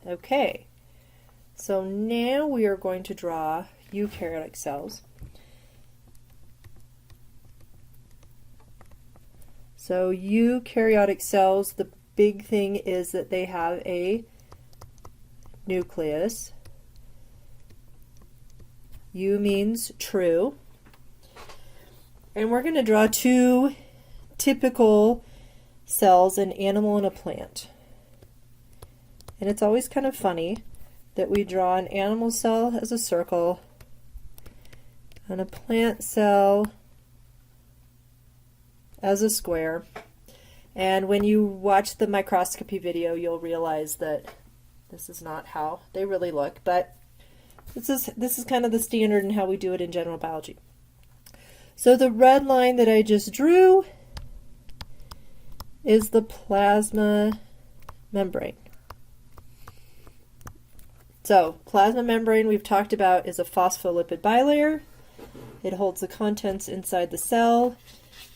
Okay, so now we are going to draw eukaryotic cells. So eukaryotic cells, the big thing is that they have a nucleus. U means true. And we're going to draw two typical cells, an animal and a plant. And it's always kind of funny that we draw an animal cell as a circle and a plant cell as a square. And when you watch the microscopy video, you'll realize that this is not how they really look, but this is kind of the standard in how we do it in general biology. So the red line that I just drew is the plasma membrane. So plasma membrane, we've talked about, is a phospholipid bilayer. It holds the contents inside the cell.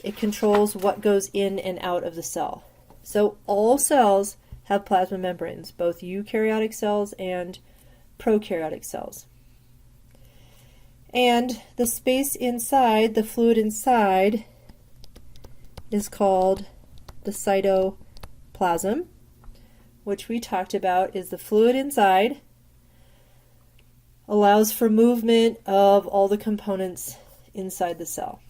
It controls what goes in and out of the cell. So all cells have plasma membranes, both eukaryotic cells and prokaryotic cells. And the space inside, the fluid inside, is called the cytoplasm, which we talked about is the fluid inside allows for movement of all the components inside the cell.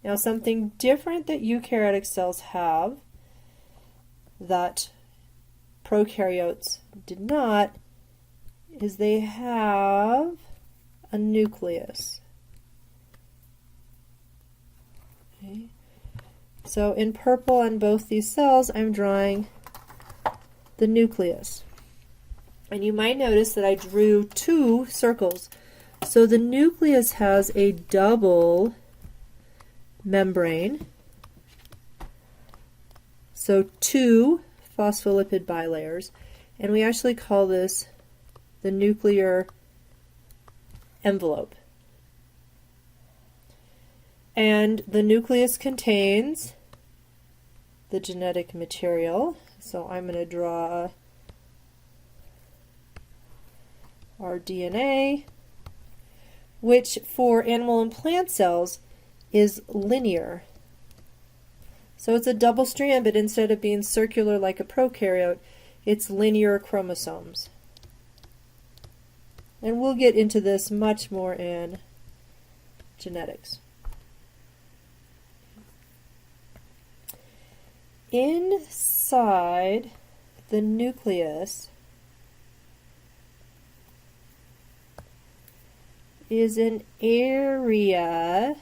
Now, something different that eukaryotic cells have that prokaryotes did not is they have a nucleus. Okay. So in purple on both these cells, I'm drawing the nucleus. And you might notice that I drew two circles. So the nucleus has a double membrane. So two phospholipid bilayers. And we actually call this the nuclear envelope. And the nucleus contains the genetic material. So I'm going to draw our DNA, which for animal and plant cells is linear. So it's a double strand, but instead of being circular like a prokaryote, it's linear chromosomes. And we'll get into this much more in genetics. Inside the nucleus is an area.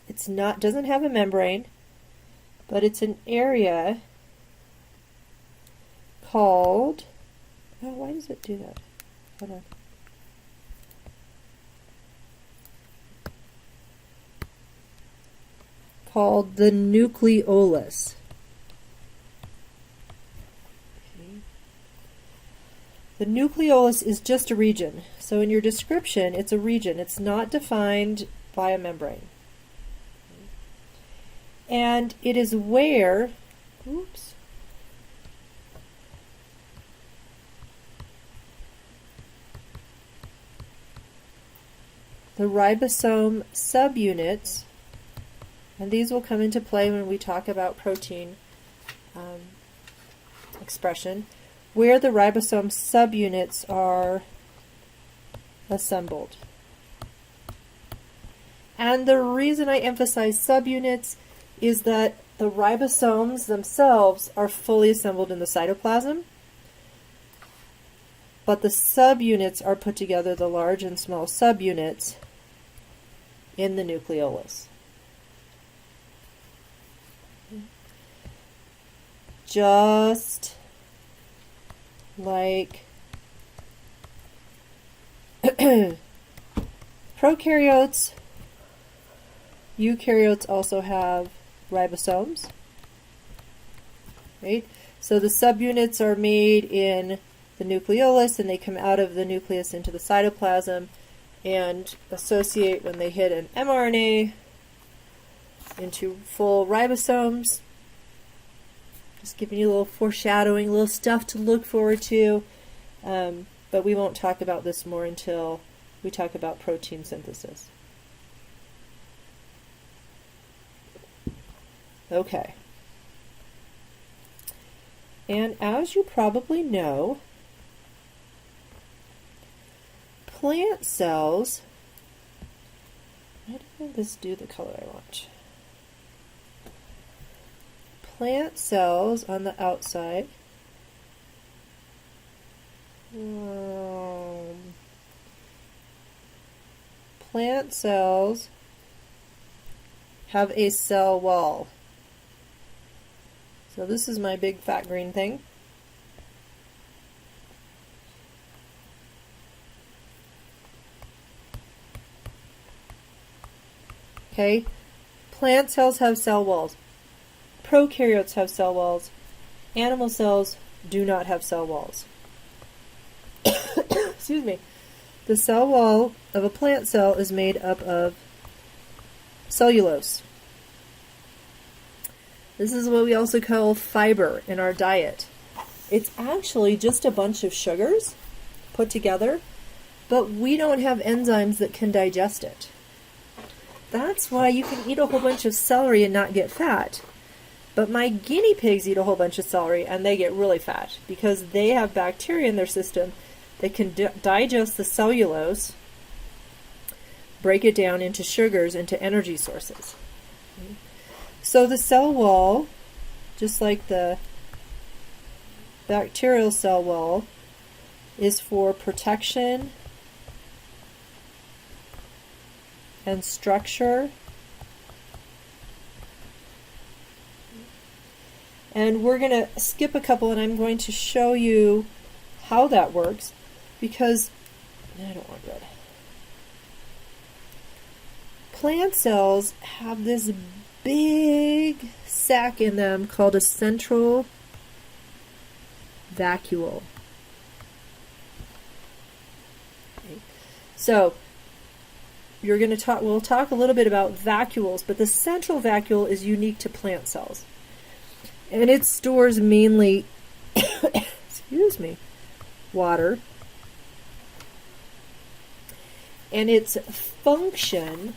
It's not, doesn't have a membrane, but it's an area called, oh, why does it do that? Hold on. Called the nucleolus. The nucleolus is just a region. So in your description, it's a region. It's not defined by a membrane. And it is where, oops, the ribosome subunits, and these will come into play when we talk about protein expression, where the ribosome subunits are assembled. And the reason I emphasize subunits is that the ribosomes themselves are fully assembled in the cytoplasm, but the subunits are put together, the large and small subunits, in the nucleolus. Just like prokaryotes, eukaryotes also have ribosomes, right? So the subunits are made in the nucleolus and they come out of the nucleus into the cytoplasm and associate when they hit an mRNA into full ribosomes, Just giving you a little foreshadowing, a little stuff to look forward to. But we won't talk about this more until we talk about protein synthesis. Okay. And as you probably know, plant cells, why didn't this do the color I want? Plant cells on the outside plant cells have a cell wall. So this is my big fat green thing. Okay, plant cells have cell walls. Prokaryotes have cell walls. Animal cells do not have cell walls. Excuse me. The cell wall of a plant cell is made up of cellulose. This is what we also call fiber in our diet. It's actually just a bunch of sugars put together, but we don't have enzymes that can digest it. That's why you can eat a whole bunch of celery and not get fat. But my guinea pigs eat a whole bunch of celery and they get really fat because they have bacteria in their system that can digest the cellulose, break it down into sugars, into energy sources. So the cell wall, just like the bacterial cell wall, is for protection and structure. And we're going to skip a couple and I'm going to show you how that works because I don't want red. Plant cells have this big sac in them called a central vacuole. Okay. So we'll talk a little bit about vacuoles, but the central vacuole is unique to plant cells. And it stores mainly, excuse me, water. And its function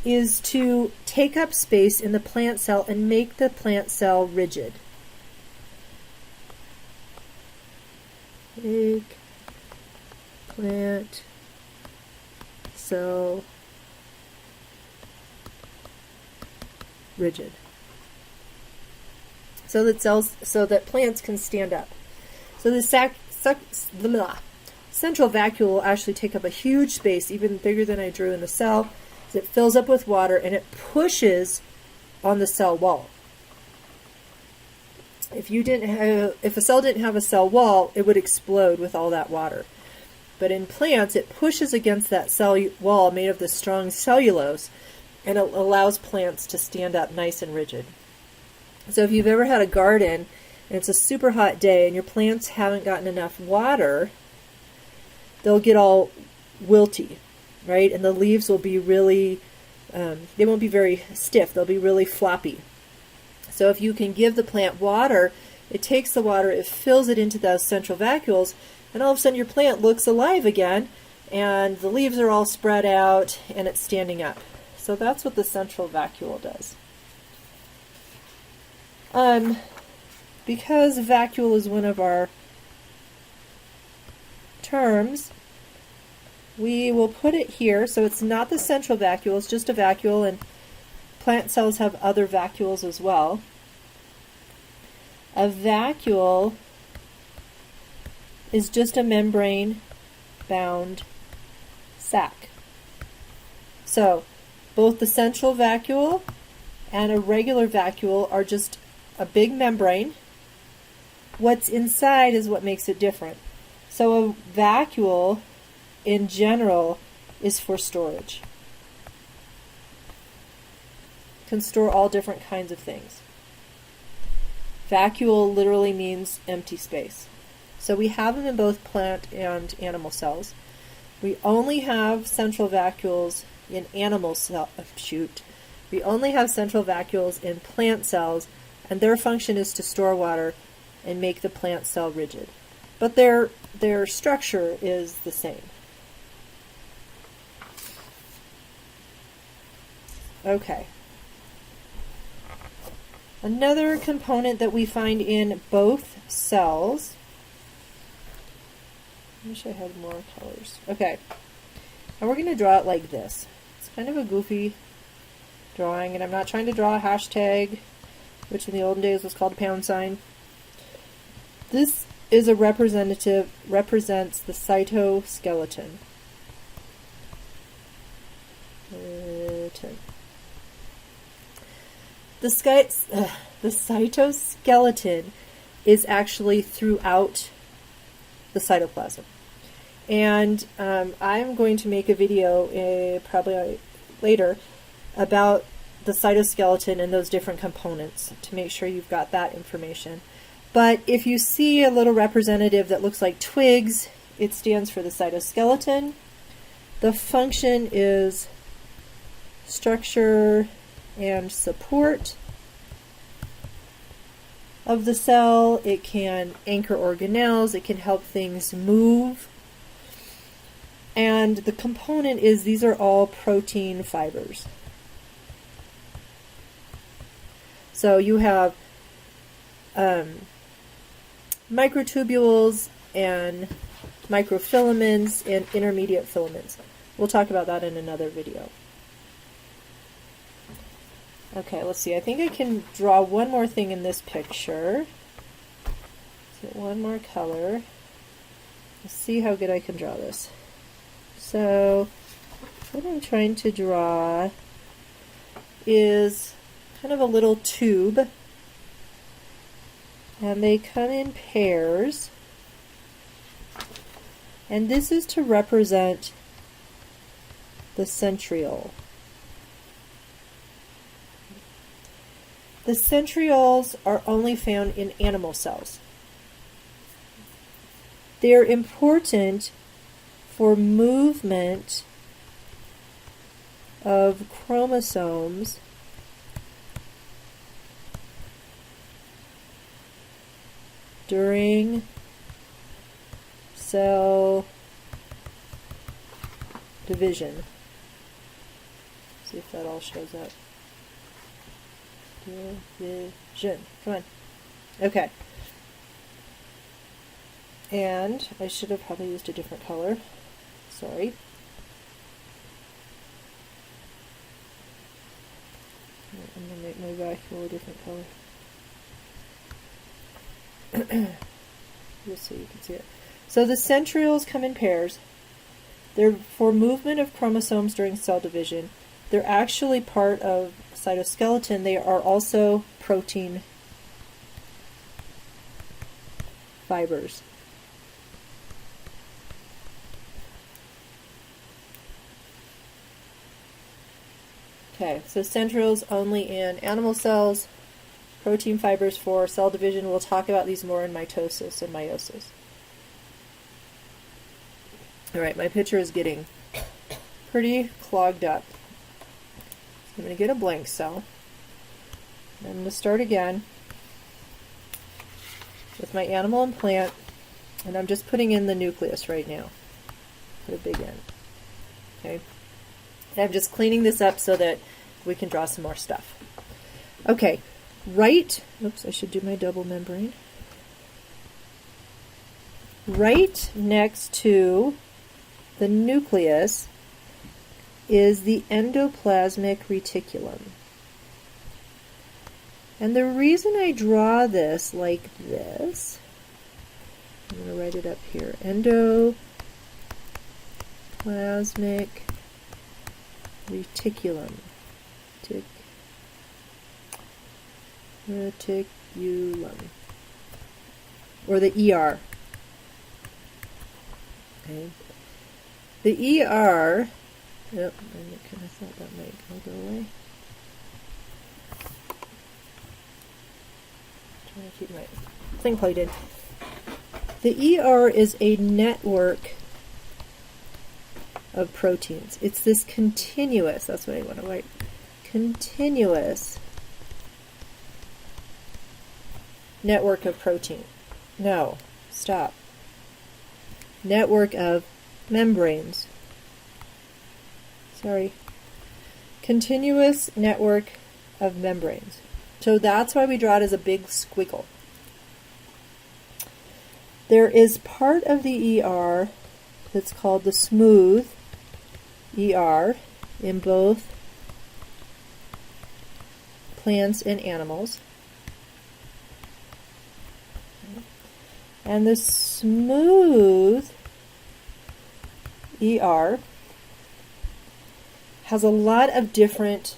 is to take up space in the plant cell and make the plant cell rigid. Make plant cell rigid. So that plants can stand up. So the central vacuole will actually take up a huge space, even bigger than I drew in the cell. It fills up with water and it pushes on the cell wall. If a cell didn't have a cell wall, it would explode with all that water. But in plants, it pushes against that cell wall made of this strong cellulose, and it allows plants to stand up nice and rigid. So if you've ever had a garden and it's a super hot day and your plants haven't gotten enough water, they'll get all wilty, right? And the leaves will be really, they won't be very stiff. They'll be really floppy. So if you can give the plant water, it takes the water, it fills it into those central vacuoles, and all of a sudden your plant looks alive again, and the leaves are all spread out, and it's standing up. So that's what the central vacuole does. Because vacuole is one of our terms, we will put it here. So it's not the central vacuole, it's just a vacuole, and plant cells have other vacuoles as well. A vacuole is just a membrane-bound sac. So both the central vacuole and a regular vacuole are just a big membrane. What's inside is what makes it different. So a vacuole in general is for storage. Can store all different kinds of things. Vacuole literally means empty space. So we have them in both plant and animal cells. We only have central vacuoles in animal We only have central vacuoles in plant cells, and their function is to store water and make the plant cell rigid. But their structure is the same. Okay. Another component that we find in both cells. I wish I had more colors. Okay. And we're going to draw it like this. It's kind of a goofy drawing, and I'm not trying to draw a hashtag, which in the olden days was called a pound sign. This is represents the cytoskeleton. The cytoskeleton is actually throughout the cytoplasm. And I'm going to make a video probably later about the cytoskeleton and those different components to make sure you've got that information. But if you see a little representative that looks like twigs, it stands for the cytoskeleton. The function is structure and support of the cell. It can anchor organelles. It can help things move. And the component is these are all protein fibers. So you have microtubules and microfilaments and intermediate filaments. We'll talk about that in another video. Okay, let's see. I think I can draw one more thing in this picture. Let's get one more color. Let's see how good I can draw this. So, what I'm trying to draw is kind of a little tube, and they come in pairs, and this is to represent the centriole. The centrioles are only found in animal cells. They're important for movement of chromosomes during cell division. See if that all shows up. Division. Come on. Okay. And I should have probably used a different color. Sorry. I'm going to make my vacuole a different color. Just so you can see it. So the centrioles come in pairs. They're for movement of chromosomes during cell division. They're actually part of cytoskeleton. They are also protein fibers. Okay, so centrioles only in animal cells, protein fibers for cell division. We'll talk about these more in mitosis and meiosis. All right, my picture is getting pretty clogged up. I'm going to get a blank cell. I'm going to start again with my animal and plant, and I'm just putting in the nucleus right now. Put a big N. Okay. And I'm just cleaning this up so that we can draw some more stuff. Okay, oops, I should do my double membrane. Right next to the nucleus is the endoplasmic reticulum. And the reason I draw this like this, I'm going to write it up here, endoplasmic reticulum. Reticulum. Or the ER. Okay. The ER, yep, I kind of thought that might go away. Trying to keep my thing plugged in. The ER is a network of proteins. It's this continuous, that's what I want to write, continuous network of protein. No, stop. Network of membranes. Sorry. Continuous network of membranes. So that's why we draw it as a big squiggle. There is part of the ER that's called the smooth ER in both plants and animals. And the smooth ER has a lot of different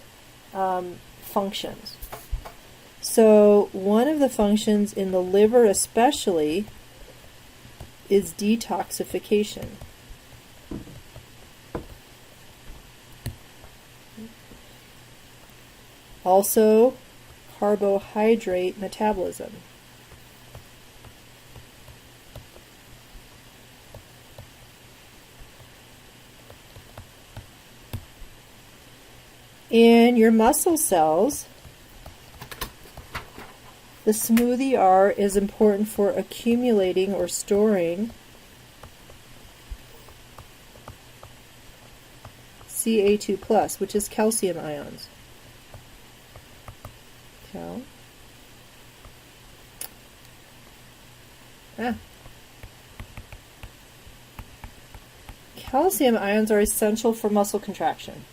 functions. So one of the functions in the liver especially is detoxification. Also, carbohydrate metabolism. In your muscle cells, the smooth ER is important for accumulating or storing Ca2+, which is calcium ions. Calcium ions are essential for muscle contraction.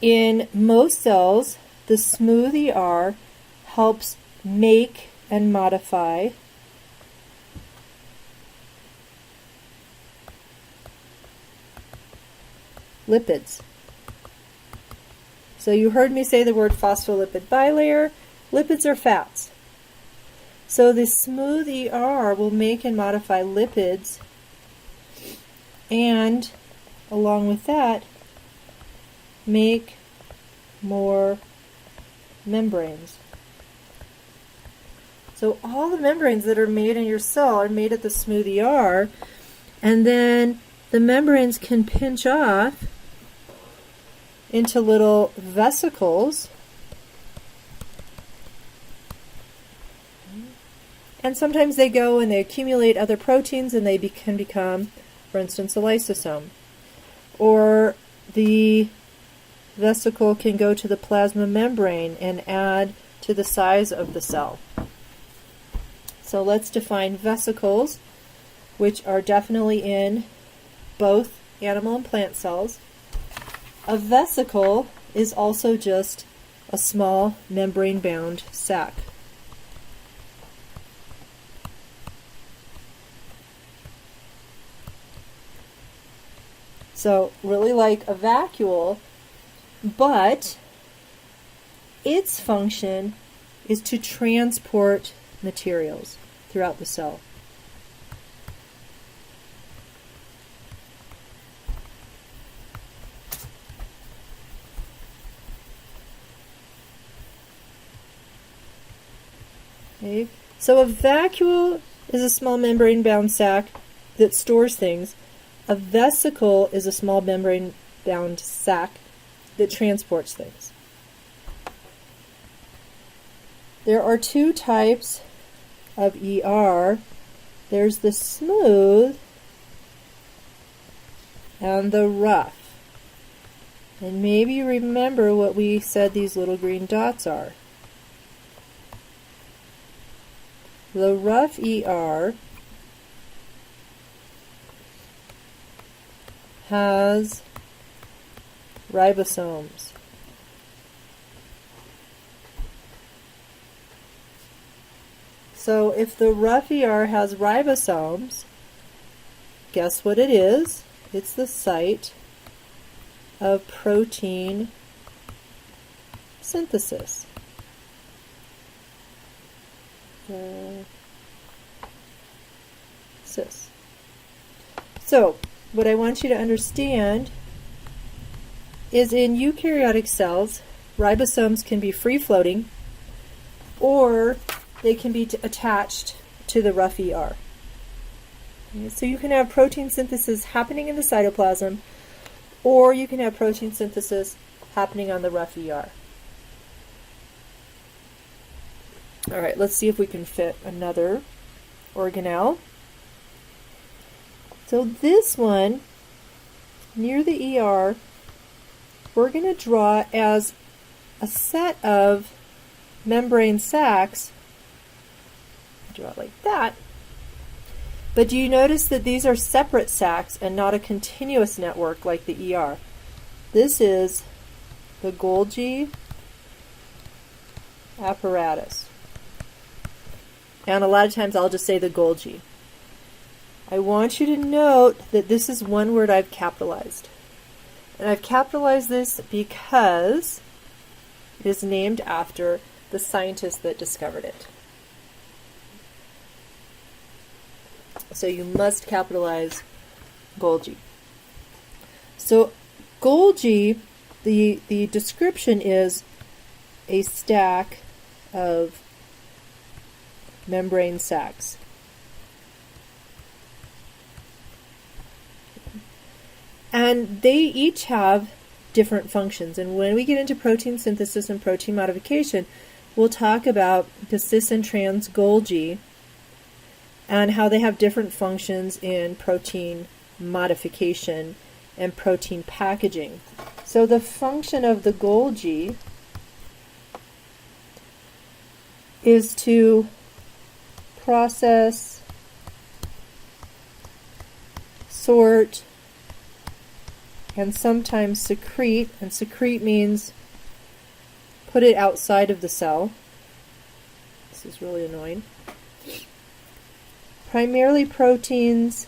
In most cells, the smooth ER helps make and modify lipids. So you heard me say the word phospholipid bilayer. Lipids are fats. So the smooth ER will make and modify lipids, and along with that, make more membranes. So all the membranes that are made in your cell are made at the smooth ER, and then the membranes can pinch off into little vesicles, and sometimes they go and they accumulate other proteins and they can become, for instance, a lysosome. Or the vesicle can go to the plasma membrane and add to the size of the cell. So let's define vesicles, which are definitely in both animal and plant cells. A vesicle is also just a small membrane-bound sac. So really like a vacuole, but its function is to transport materials throughout the cell. Okay. So a vacuole is a small membrane-bound sac that stores things. A vesicle is a small membrane-bound sac that transports things. There are two types of ER. There's the smooth and the rough. And maybe you remember what we said these little green dots are. The rough ER has ribosomes. So if the rough ER has ribosomes, guess what it is? It's the site of protein synthesis. So, what I want you to understand is in eukaryotic cells, ribosomes can be free-floating, or they can be attached to the rough ER. Okay, so you can have protein synthesis happening in the cytoplasm, or you can have protein synthesis happening on the rough ER. All right, let's see if we can fit another organelle. So this one, near the ER, we're going to draw as a set of membrane sacs. Draw it like that. But do you notice that these are separate sacs and not a continuous network like the ER? This is the Golgi apparatus. And a lot of times I'll just say the Golgi. I want you to note that this is one word I've capitalized. And I've capitalized this because it is named after the scientist that discovered it. So you must capitalize Golgi. So Golgi, the description is a stack of membrane sacs. And they each have different functions. And when we get into protein synthesis and protein modification, we'll talk about the cis and trans Golgi and how they have different functions in protein modification and protein packaging. So the function of the Golgi is to process, sort, and sometimes secrete, and secrete means put it outside of the cell. This is really annoying. Primarily proteins,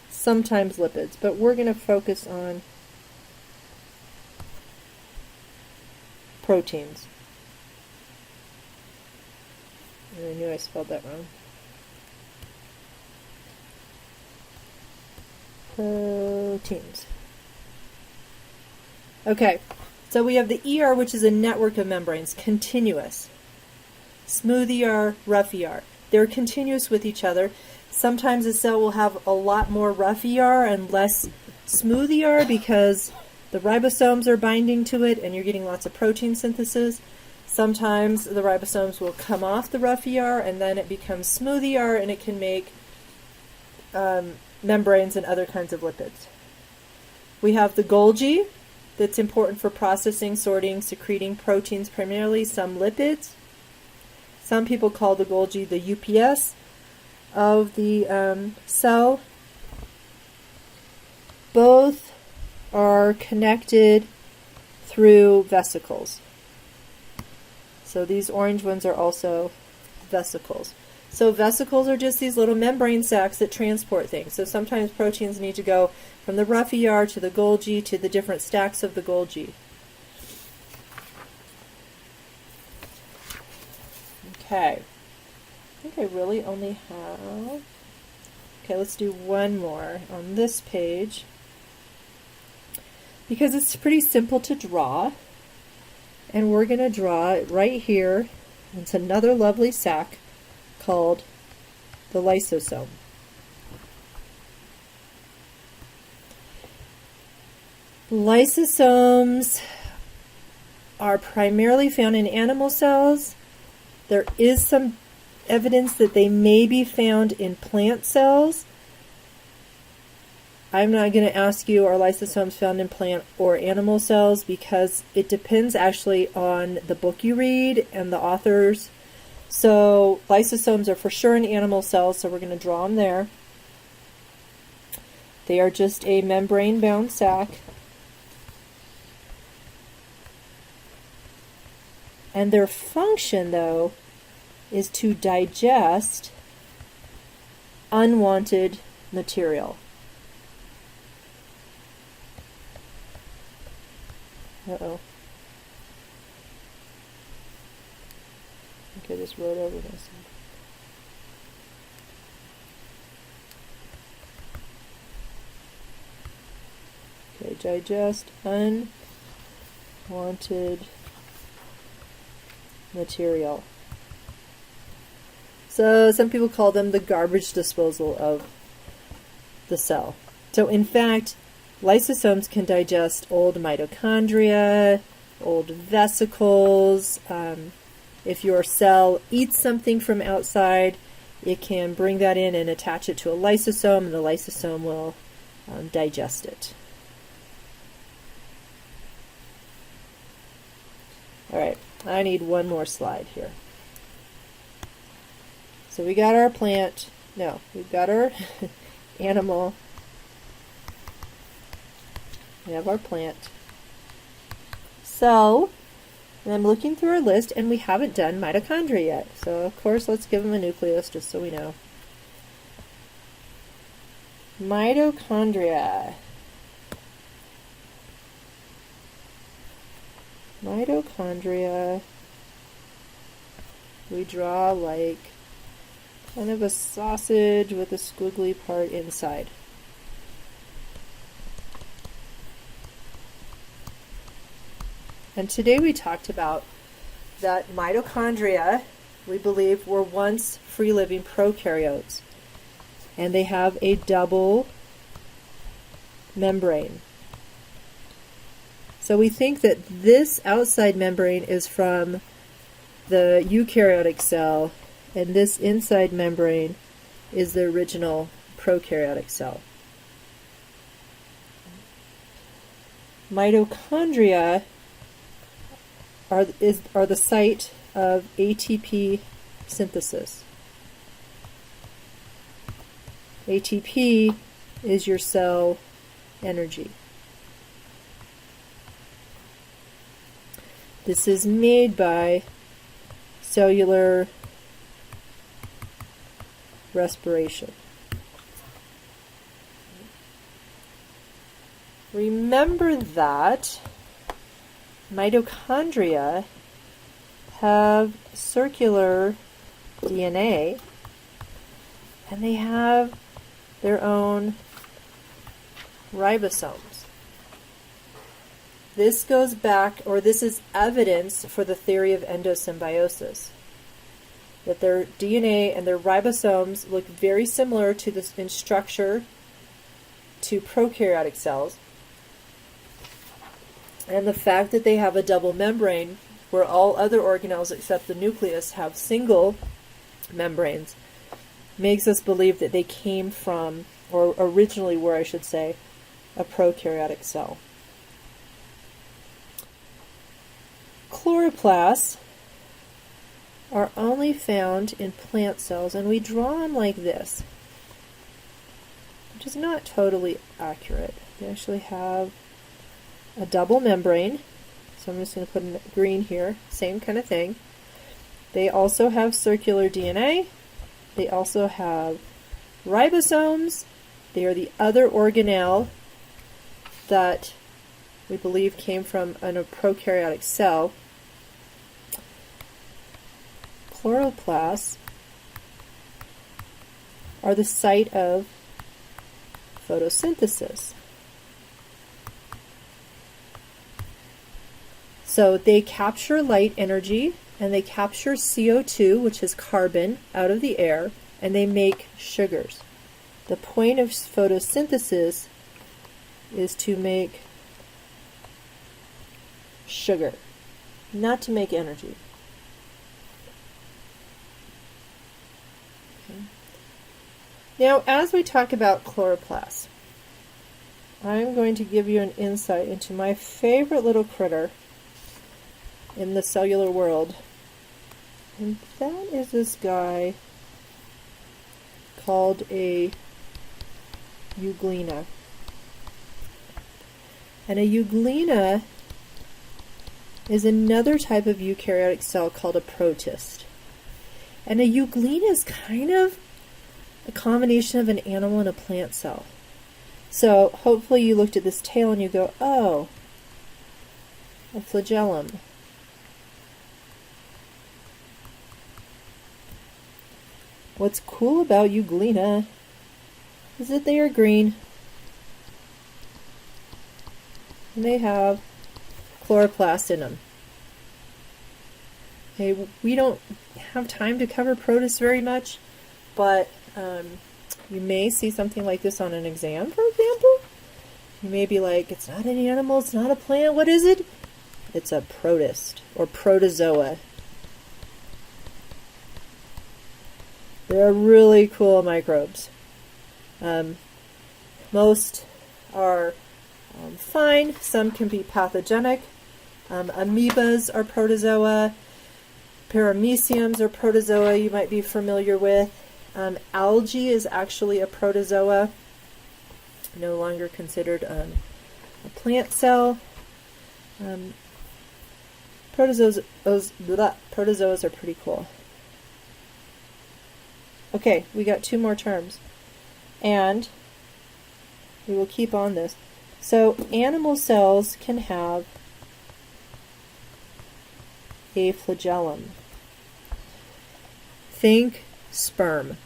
sometimes lipids, but we're going to focus on proteins. And I knew I spelled that wrong. Proteins. Okay, so we have the ER, which is a network of membranes, continuous. Smooth ER, rough ER. They're continuous with each other. Sometimes a cell will have a lot more rough ER and less smooth ER because the ribosomes are binding to it and you're getting lots of protein synthesis. Sometimes the ribosomes will come off the rough ER and then it becomes smooth ER and it can make membranes and other kinds of lipids. We have the Golgi that's important for processing, sorting, secreting proteins primarily, some lipids. Some people call the Golgi the UPS of the cell. Both are connected through vesicles. So these orange ones are also vesicles. So vesicles are just these little membrane sacs that transport things. So sometimes proteins need to go from the rough ER to the Golgi to the different stacks of the Golgi. Okay. I think I really only have... Okay, let's do one more on this page. Because it's pretty simple to draw. And we're going to draw it right here. It's another lovely sac called the lysosome. Lysosomes are primarily found in animal cells. There is some evidence that they may be found in plant cells. I'm not going to ask you, are lysosomes found in plant or animal cells, because it depends actually on the book you read and the authors. So lysosomes are for sure in animal cells, so we're going to draw them there. They are just a membrane-bound sac. And their function, though, is to digest unwanted material. Uh-oh. Okay, I just wrote over this. Okay, digest unwanted material. So some people call them the garbage disposal of the cell. So in fact, lysosomes can digest old mitochondria, old vesicles. If your cell eats something from outside, it can bring that in and attach it to a lysosome, and the lysosome will digest it. All right, I need one more slide here. So we got our plant. No, we've got our animal. We have our plant. So, and I'm looking through our list, and we haven't done mitochondria yet. So, of course, let's give them a nucleus just so we know. Mitochondria. Mitochondria. We draw like kind of a sausage with a squiggly part inside. And today we talked about that mitochondria, we believe, were once free-living prokaryotes. And they have a double membrane. So we think that this outside membrane is from the eukaryotic cell, and this inside membrane is the original prokaryotic cell. Mitochondria are the site of ATP synthesis. ATP is your cell energy. This is made by cellular respiration. Remember that mitochondria have circular DNA, and they have their own ribosomes. This goes back, or this is evidence for the theory of endosymbiosis, that their DNA and their ribosomes look very similar to this in structure to prokaryotic cells. And the fact that they have a double membrane, where all other organelles except the nucleus have single membranes, makes us believe that they came from, or originally were, I should say, a prokaryotic cell. Chloroplasts are only found in plant cells, and we draw them like this, which is not totally accurate. They actually have a double membrane, so I'm just going to put in green here, same kind of thing. They also have circular DNA. They also have ribosomes. They are the other organelle that we believe came from a prokaryotic cell. Chloroplasts are the site of photosynthesis. So they capture light energy, and they capture CO2, which is carbon, out of the air, and they make sugars. The point of photosynthesis is to make sugar, not to make energy. Okay. Now, as we talk about chloroplasts, I'm going to give you an insight into my favorite little critter in the cellular world, and that is this guy called a euglena. And a euglena is another type of eukaryotic cell called a protist. And a euglena is kind of a combination of an animal and a plant cell. So hopefully you looked at this tail and you go, oh, a flagellum. What's cool about euglena is that they are green, and they have chloroplast in them. Okay, we don't have time to cover protists very much, but You may see something like this on an exam, for example. You may be like, it's not an animal, it's not a plant, what is it? It's a protist, or protozoa. They're really cool microbes. Most are fine, some can be pathogenic. Amoebas are protozoa. Parameciums are protozoa you might be familiar with. Algae is actually a protozoa, no longer considered a plant cell. Protozoas are pretty cool. Okay, we got 2 more terms, and we will keep on this. So animal cells can have a flagellum. Think sperm.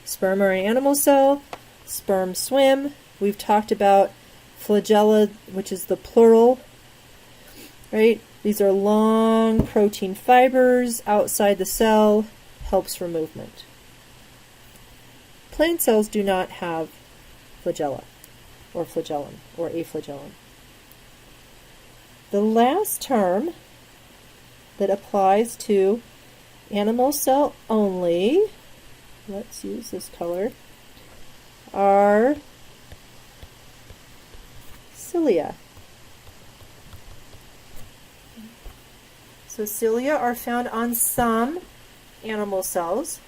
Sperm are an animal cell. Sperm swim. We've talked about flagella, which is the plural, right? These are long protein fibers outside the cell, helps for movement. Plant cells do not have flagella, or flagellum, or a flagellum. The last term that applies to animal cell only, let's use this color, are cilia. So cilia are found on some animal cells.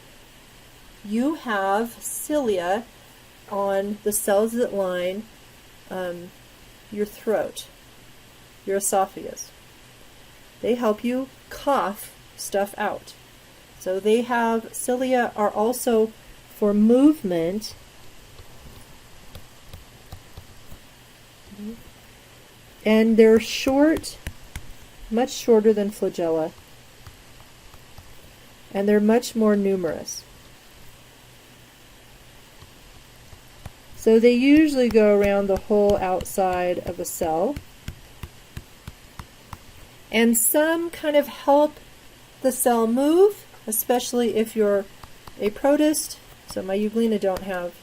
You have cilia on the cells that line your throat, your esophagus. They help you cough stuff out. So they have, cilia are also for movement. And they're short, much shorter than flagella. And they're much more numerous. So they usually go around the whole outside of a cell. And some kind of help the cell move, especially if you're a protist. So my euglena don't have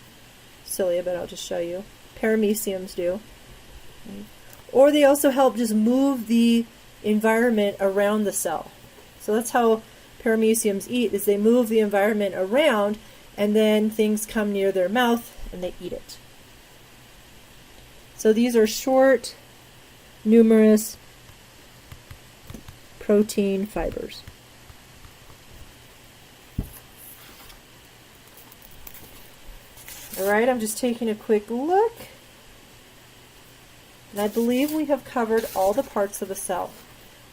cilia, but I'll just show you. Parameciums do. Or they also help just move the environment around the cell. So that's how parameciums eat, is they move the environment around, and then things come near their mouth and they eat it. So these are short, numerous protein fibers. Alright, I'm just taking a quick look. And I believe we have covered all the parts of a cell.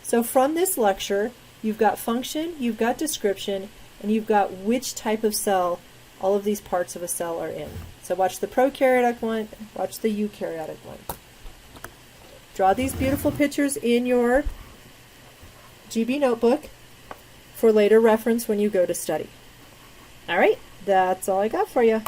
So from this lecture, you've got function, you've got description, and you've got which type of cell all of these parts of a cell are in. So watch the prokaryotic one, watch the eukaryotic one. Draw these beautiful pictures in your GB notebook for later reference when you go to study. Alright, that's all I got for you.